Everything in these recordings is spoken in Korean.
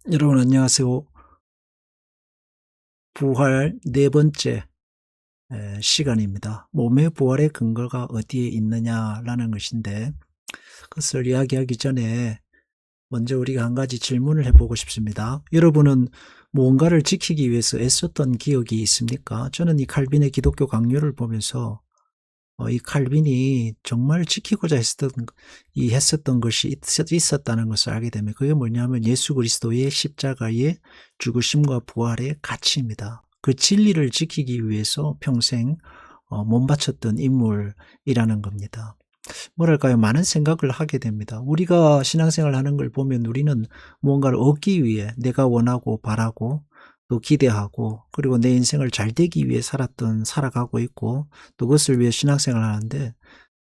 여러분 안녕하세요. 부활 네 번째 시간입니다. 몸의 부활의 근거가 어디에 있느냐라는 것인데, 그것을 이야기하기 전에 먼저 우리가 한 가지 질문을 해보고 싶습니다. 여러분은 무언가를 지키기 위해서 애썼던 기억이 있습니까? 저는 이 칼빈의 기독교 강요를 보면서 이 칼빈이 정말 지키고자 했었던 것이 있었다는 것을 알게 되면, 그게 뭐냐면 예수 그리스도의 십자가의 죽으심과 부활의 가치입니다. 그 진리를 지키기 위해서 평생 몸 바쳤던 인물이라는 겁니다. 뭐랄까요? 많은 생각을 하게 됩니다. 우리가 신앙생활 하는 걸 보면 우리는 무언가를 얻기 위해 내가 원하고 바라고 또 기대하고, 그리고 내 인생을 잘 되기 위해 살아가고 있고, 또 그것을 위해 신앙생활을 하는데,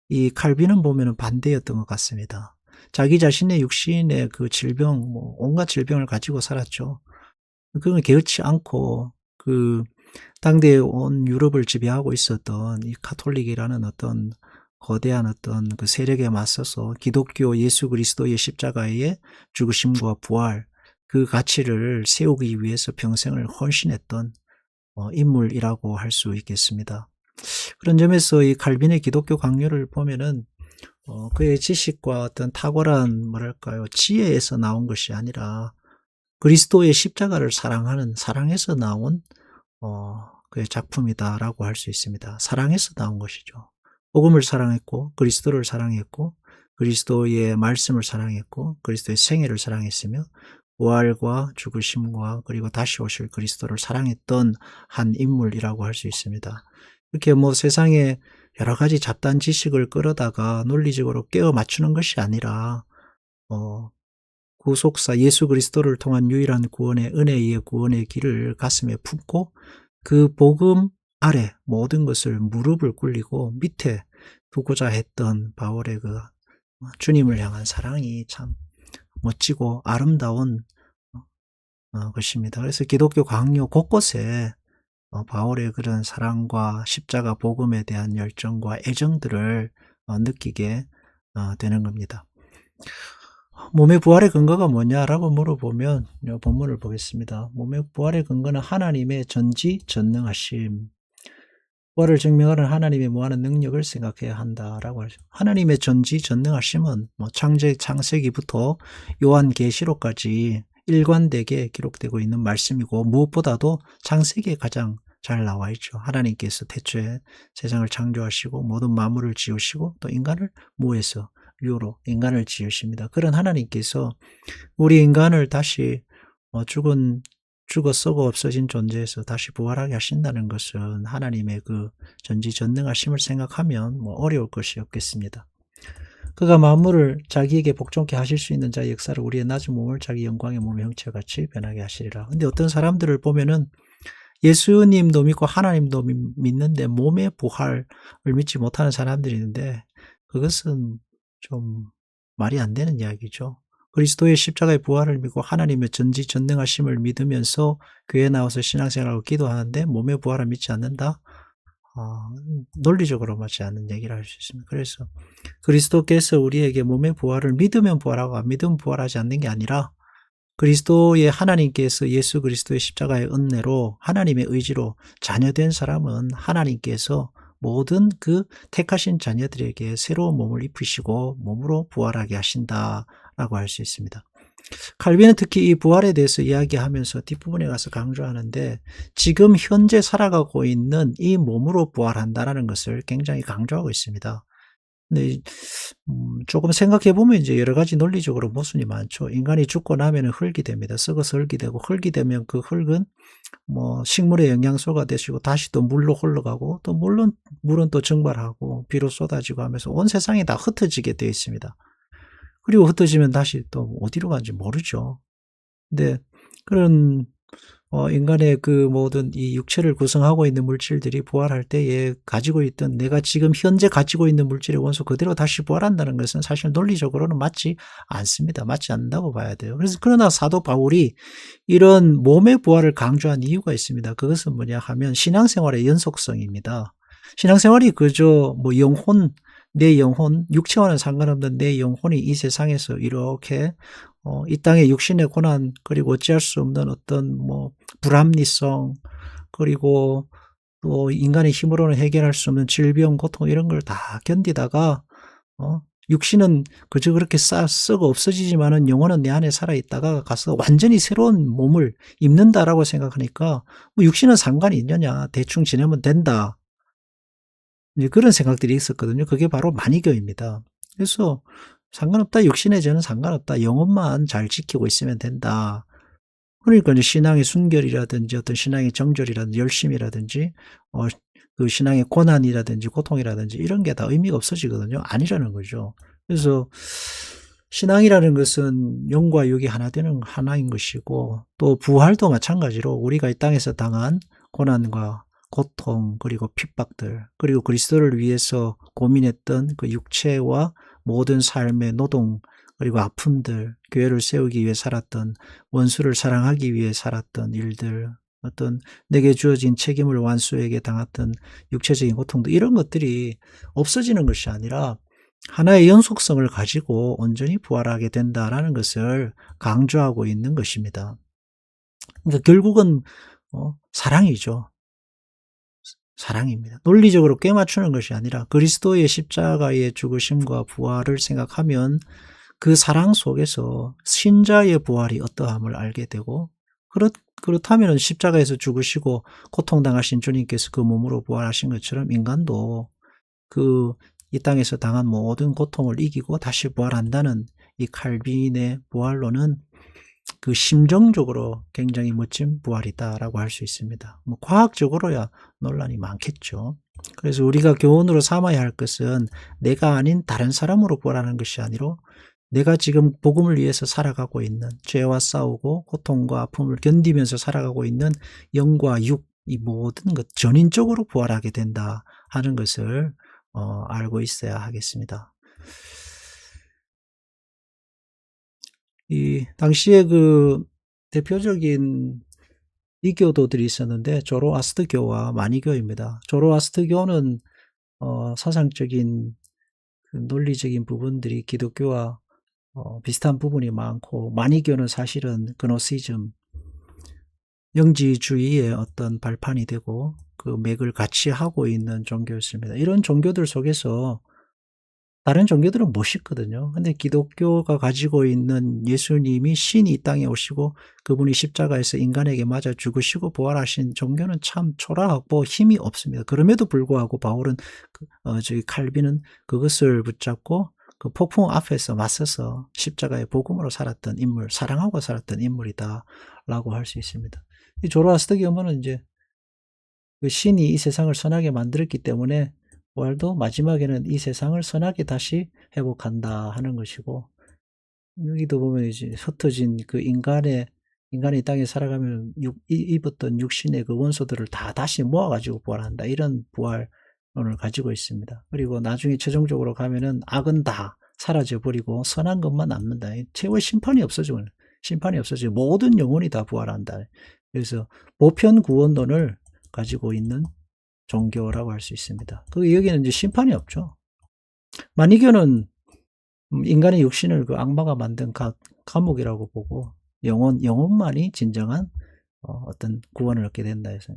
이 칼빈은 보면은 반대였던 것 같습니다. 자기 자신의 육신의 그 질병, 온갖 질병을 가지고 살았죠. 그건 개의치 않고, 당대에 온 유럽을 지배하고 있었던 이 가톨릭이라는 어떤 거대한 어떤 그 세력에 맞서서 기독교 예수 그리스도의 십자가의 죽으심과 부활, 그 가치를 세우기 위해서 평생을 헌신했던 인물이라고 할 수 있겠습니다. 그런 점에서 이 칼빈의 기독교 강요를 보면은 그의 지식과 어떤 탁월한 뭐랄까요, 지혜에서 나온 것이 아니라 그리스도의 십자가를 사랑에서 나온 그의 작품이다라고 할 수 있습니다. 사랑에서 나온 것이죠. 복음을 사랑했고, 그리스도를 사랑했고, 그리스도의 말씀을 사랑했고, 그리스도의 생애를 사랑했으며, 부활과 죽으심과 그리고 다시 오실 그리스도를 사랑했던 한 인물이라고 할 수 있습니다. 이렇게 세상에 여러 가지 잡다한 지식을 끌어다가 논리적으로 깨어 맞추는 것이 아니라, 구속사 예수 그리스도를 통한 유일한 구원의 은혜의 구원의 길을 가슴에 품고, 그 복음 아래 모든 것을 무릎을 꿇리고 밑에 두고자 했던 바울의 그 주님을 향한 사랑이 참 멋지고 아름다운 것입니다. 그래서 기독교 강요 곳곳에 바울의 그런 사랑과 십자가 복음에 대한 열정과 애정들을 느끼게 되는 겁니다. 몸의 부활의 근거가 뭐냐라고 물어보면 이 본문을 보겠습니다. 몸의 부활의 근거는 하나님의 전지전능하심, 부활을 증명하는 하나님의 무한한 능력을 생각해야 한다라고 하죠. 하나님의 전지전능하심은 창세기부터 요한계시록까지 일관되게 기록되고 있는 말씀이고, 무엇보다도 창세기에 가장 잘 나와 있죠. 하나님께서 태초에 세상을 창조하시고 모든 만물을 지으시고 또 인간을 무에서 유로 인간을 지으십니다. 그런 하나님께서 우리 인간을 다시 죽어 썩어 없어진 존재에서 다시 부활하게 하신다는 것은 하나님의 그 전지전능하심을 생각하면 어려울 것이 없겠습니다. 그가 만물을 자기에게 복종케 하실 수 있는 자의 역사를 우리의 낮은 몸을 자기 영광의 몸의 형체같이 변하게 하시리라. 근데 어떤 사람들을 보면은 예수님도 믿고 하나님도 믿는데 몸의 부활을 믿지 못하는 사람들이 있는데, 그것은 좀 말이 안 되는 이야기죠. 그리스도의 십자가의 부활을 믿고 하나님의 전지전능하심을 믿으면서 교회에 나와서 신앙생활하고 기도하는데 몸의 부활을 믿지 않는다? 논리적으로 맞지 않는 얘기를 할 수 있습니다. 그래서 그리스도께서 우리에게 몸의 부활을 믿으면 부활하고 안 믿으면 부활하지 않는 게 아니라, 그리스도의 하나님께서 예수 그리스도의 십자가의 은혜로 하나님의 의지로 자녀된 사람은 하나님께서 모든 그 택하신 자녀들에게 새로운 몸을 입히시고 몸으로 부활하게 하신다라고 할 수 있습니다. 칼빈은 특히 이 부활에 대해서 이야기하면서 뒷부분에 가서 강조하는데, 지금 현재 살아가고 있는 이 몸으로 부활한다라는 것을 굉장히 강조하고 있습니다. 근데 조금 생각해 보면 이제 여러 가지 논리적으로 모순이 많죠. 인간이 죽고 나면은 흙이 됩니다. 썩어서 흙이 되고, 흙이 되면 그 흙은 식물의 영양소가 되시고 다시 또 물로 흘러가고, 또 물은 또 증발하고 비로 쏟아지고 하면서 온 세상이 다 흩어지게 되어 있습니다. 그리고 흩어지면 다시 또 어디로 가는지 모르죠. 근데 그런 인간의 그 모든 이 육체를 구성하고 있는 물질들이 부활할 때에 가지고 있던, 내가 지금 현재 가지고 있는 물질의 원소 그대로 다시 부활한다는 것은 사실 논리적으로는 맞지 않습니다. 맞지 않는다고 봐야 돼요. 그러나 사도 바울이 이런 몸의 부활을 강조한 이유가 있습니다. 그것은 뭐냐 하면 신앙생활의 연속성입니다. 신앙생활이 그저 내 영혼, 육체와는 상관없는 내 영혼이 이 세상에서 이렇게 이 땅의 육신의 고난, 그리고 어찌할 수 없는 어떤 뭐 불합리성, 그리고 또 인간의 힘으로는 해결할 수 없는 질병, 고통 이런 걸 다 견디다가 육신은 그저 그렇게 썩어 없어지지만은 영혼은 내 안에 살아 있다가 가서 완전히 새로운 몸을 입는다라고 생각하니까 뭐 육신은 상관이 있느냐, 대충 지내면 된다. 이제 그런 생각들이 있었거든요. 그게 바로 마니교입니다. 그래서 상관없다. 육신의 죄는 상관없다. 영혼만 잘 지키고 있으면 된다. 그러니까 이제 신앙의 순결이라든지 어떤 신앙의 정결이라든지 열심이라든지 그 신앙의 고난이라든지 고통이라든지 이런 게 다 의미가 없어지거든요. 아니라는 거죠. 그래서 신앙이라는 것은 영과 육이 하나 되는 하나인 것이고, 또 부활도 마찬가지로 우리가 이 땅에서 당한 고난과 고통, 그리고 핍박들, 그리고 그리스도를 위해서 고민했던 그 육체와 모든 삶의 노동, 그리고 아픔들, 교회를 세우기 위해 살았던, 원수를 사랑하기 위해 살았던 일들, 어떤 내게 주어진 책임을 완수에게 당했던 육체적인 고통도, 이런 것들이 없어지는 것이 아니라 하나의 연속성을 가지고 온전히 부활하게 된다라는 것을 강조하고 있는 것입니다. 그러니까 결국은 사랑이죠. 사랑입니다. 논리적으로 꿰맞추는 것이 아니라 그리스도의 십자가의 죽으심과 부활을 생각하면 그 사랑 속에서 신자의 부활이 어떠함을 알게 되고, 그렇다면 십자가에서 죽으시고 고통당하신 주님께서 그 몸으로 부활하신 것처럼 인간도 그 이 땅에서 당한 모든 고통을 이기고 다시 부활한다는 이 칼빈의 부활론은 그 심정적으로 굉장히 멋진 부활이다라고 할 수 있습니다. 뭐 과학적으로야 논란이 많겠죠. 그래서 우리가 교훈으로 삼아야 할 것은 내가 아닌 다른 사람으로 부활하는 것이 아니라 내가 지금 복음을 위해서 살아가고 있는, 죄와 싸우고 고통과 아픔을 견디면서 살아가고 있는 영과 육, 이 모든 것 전인적으로 부활하게 된다 하는 것을 알고 있어야 하겠습니다. 이 당시에 그 대표적인 이교도들이 있었는데 조로아스트교와 마니교입니다. 조로아스트교는 사상적인 그 논리적인 부분들이 기독교와 비슷한 부분이 많고, 마니교는 사실은 그노시즘, 영지주의의 어떤 발판이 되고 그 맥을 같이 하고 있는 종교였습니다. 이런 종교들 속에서 다른 종교들은 멋있거든요. 근데 기독교가 가지고 있는 예수님이 신이 이 땅에 오시고 그분이 십자가에서 인간에게 맞아 죽으시고 부활하신 종교는 참 초라하고 힘이 없습니다. 그럼에도 불구하고 바울은 저기 칼빈은 그것을 붙잡고 그 폭풍 앞에서 맞서서 십자가의 복음으로 살았던 인물, 사랑하고 살았던 인물이다라고 할 수 있습니다. 이 조로아스터교는 이제 그 신이 이 세상을 선하게 만들었기 때문에 부활도 마지막에는 이 세상을 선하게 다시 회복한다 하는 것이고, 여기도 보면 이제 흩어진 그 인간이 땅에 살아가면 입었던 육신의 그 원소들을 다 다시 모아가지고 부활한다, 이런 부활론을 가지고 있습니다. 그리고 나중에 최종적으로 가면은 악은 다 사라져 버리고 선한 것만 남는다. 최후의 심판이 없어지고 모든 영혼이 다 부활한다. 그래서 보편 구원론을 가지고 있는 종교라고 할 수 있습니다. 여기는 이제 심판이 없죠. 마니교는 인간의 육신을 그 악마가 만든 감옥이라고 보고, 영혼만이 진정한 어떤 구원을 얻게 된다 해서,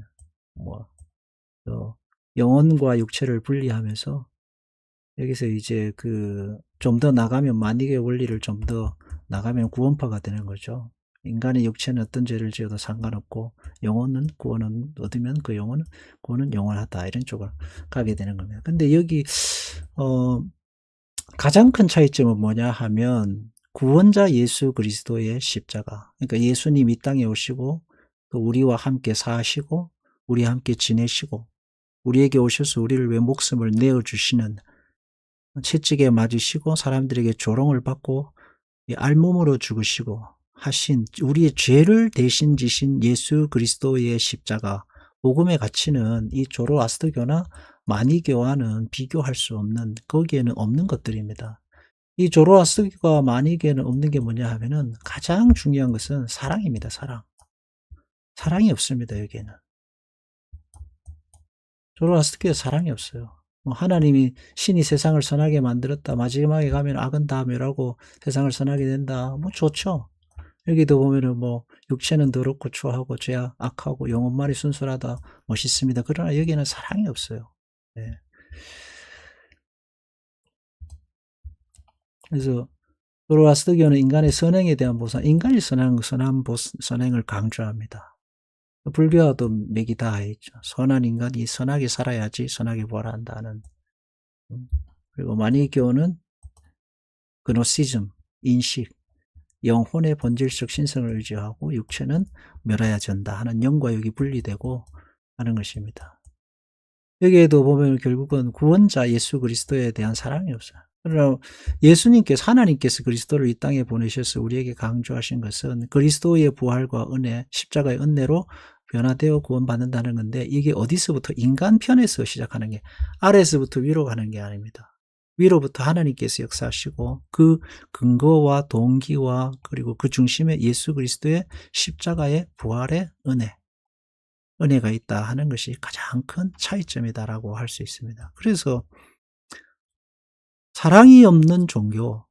뭐, 영혼과 육체를 분리하면서 여기서 이제 좀 더 나가면 마니교의 원리를 좀 더 나가면 구원파가 되는 거죠. 인간의 육체는 어떤 죄를 지어도 상관없고 영혼은 구원을 얻으면 그 구원은 영원하다, 이런 쪽으로 가게 되는 겁니다. 근데 여기 가장 큰 차이점은 뭐냐 하면 구원자 예수 그리스도의 십자가, 그러니까 예수님 이 땅에 오시고 또 우리와 함께 사시고 우리와 함께 지내시고 우리에게 오셔서 우리를 위해 목숨을 내어주시는, 채찍에 맞으시고 사람들에게 조롱을 받고 알몸으로 죽으시고 하신 우리의 죄를 대신 지신 예수 그리스도의 십자가, 복음의 가치는 이 조로아스터교나 마니교와는 비교할 수 없는, 거기에는 없는 것들입니다. 이 조로아스터교와 마니교에는 없는 게 뭐냐 하면은 가장 중요한 것은 사랑입니다. 사랑이 없습니다. 여기에는 조로아스터교에 사랑이 없어요. 하나님이 신이 세상을 선하게 만들었다. 마지막에 가면 악은 다 멸하고 세상을 선하게 된다. 좋죠. 여기도 보면은 육체는 더럽고 추하고 죄 악하고 영혼만이 순수하다. 멋있습니다. 그러나 여기는 사랑이 없어요. 네. 그래서 도로아스터교는 인간의 선행에 대한 보상, 인간이 선행을 강조합니다. 불교와도 맥이 닿아있죠. 선한 인간이 선하게 살아야지 선하게 부활한다는. 그리고 마니교는 그노시즘, 인식, 영혼의 본질적 신성을 의지하고 육체는 멸해야 된다 하는 영과 육이 분리되고 하는 것입니다. 여기에도 보면 결국은 구원자 예수 그리스도에 대한 사랑이 없어요. 그러나 하나님께서 그리스도를 이 땅에 보내셔서 우리에게 강조하신 것은 그리스도의 부활과 은혜, 십자가의 은혜로 변화되어 구원받는다는 건데, 이게 어디서부터? 인간 편에서 시작하는 게, 아래에서부터 위로 가는 게 아닙니다. 위로부터 하나님께서 역사하시고 그 근거와 동기와 그리고 그 중심에 예수 그리스도의 십자가의 부활의 은혜가 있다 하는 것이 가장 큰 차이점이다라고 할 수 있습니다. 그래서 사랑이 없는 종교,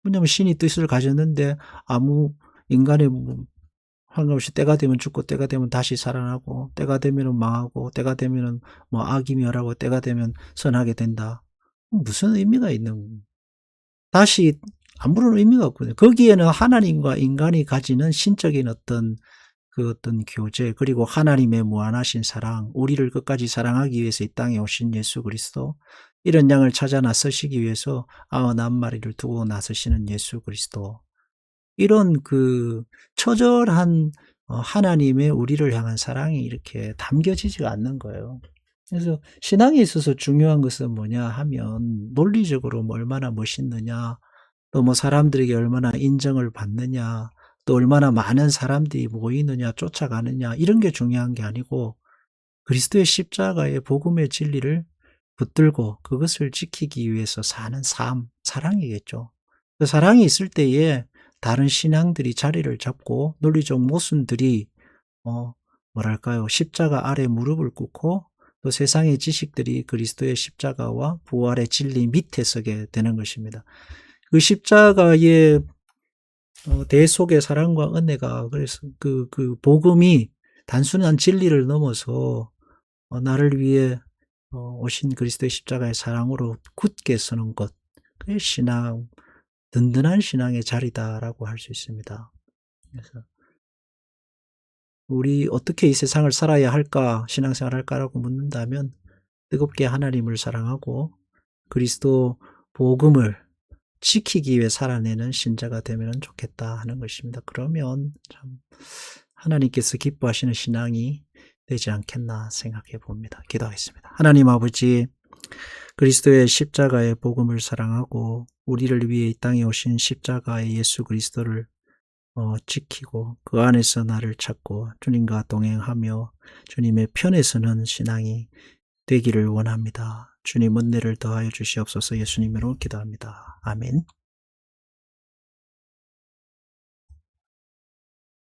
왜냐하면 신이 뜻을 가졌는데 아무 인간의 상관없이 때가 되면 죽고 때가 되면 다시 살아나고 때가 되면 망하고 때가 되면 악이 멸하고 때가 되면 선하게 된다. 무슨 의미가 있는, 다시 아무런 의미가 없거든요. 거기에는 하나님과 인간이 가지는 신적인 어떤 교제, 그리고 하나님의 무한하신 사랑, 우리를 끝까지 사랑하기 위해서 이 땅에 오신 예수 그리스도, 이런 양을 찾아 나서시기 위해서 91마리를 두고 나서시는 예수 그리스도, 이런 처절한 하나님의 우리를 향한 사랑이 이렇게 담겨지지가 않는 거예요. 그래서 신앙에 있어서 중요한 것은 뭐냐 하면, 논리적으로 얼마나 멋있느냐, 또 사람들에게 얼마나 인정을 받느냐, 또 얼마나 많은 사람들이 모이느냐, 쫓아가느냐, 이런 게 중요한 게 아니고 그리스도의 십자가의 복음의 진리를 붙들고 그것을 지키기 위해서 사는 삶, 사랑이겠죠. 그 사랑이 있을 때에 다른 신앙들이 자리를 잡고 논리적 모순들이 십자가 아래 무릎을 꿇고 또 세상의 지식들이 그리스도의 십자가와 부활의 진리 밑에 서게 되는 것입니다. 그 십자가의 대속의 사랑과 은혜가, 그래서 그 복음이 단순한 진리를 넘어서 나를 위해 오신 그리스도의 십자가의 사랑으로 굳게 서는 것, 그게 신앙, 든든한 신앙의 자리다라고 할 수 있습니다. 그래서 우리 어떻게 이 세상을 살아야 할까, 신앙생활 할까라고 묻는다면 뜨겁게 하나님을 사랑하고 그리스도 복음을 지키기 위해 살아내는 신자가 되면 좋겠다 하는 것입니다. 그러면 참 하나님께서 기뻐하시는 신앙이 되지 않겠나 생각해 봅니다. 기도하겠습니다. 하나님 아버지, 그리스도의 십자가의 복음을 사랑하고 우리를 위해 이 땅에 오신 십자가의 예수 그리스도를 지키고 그 안에서 나를 찾고 주님과 동행하며 주님의 편에 서는 신앙이 되기를 원합니다. 주님 은혜를 더하여 주시옵소서. 예수님으로 기도합니다. 아멘.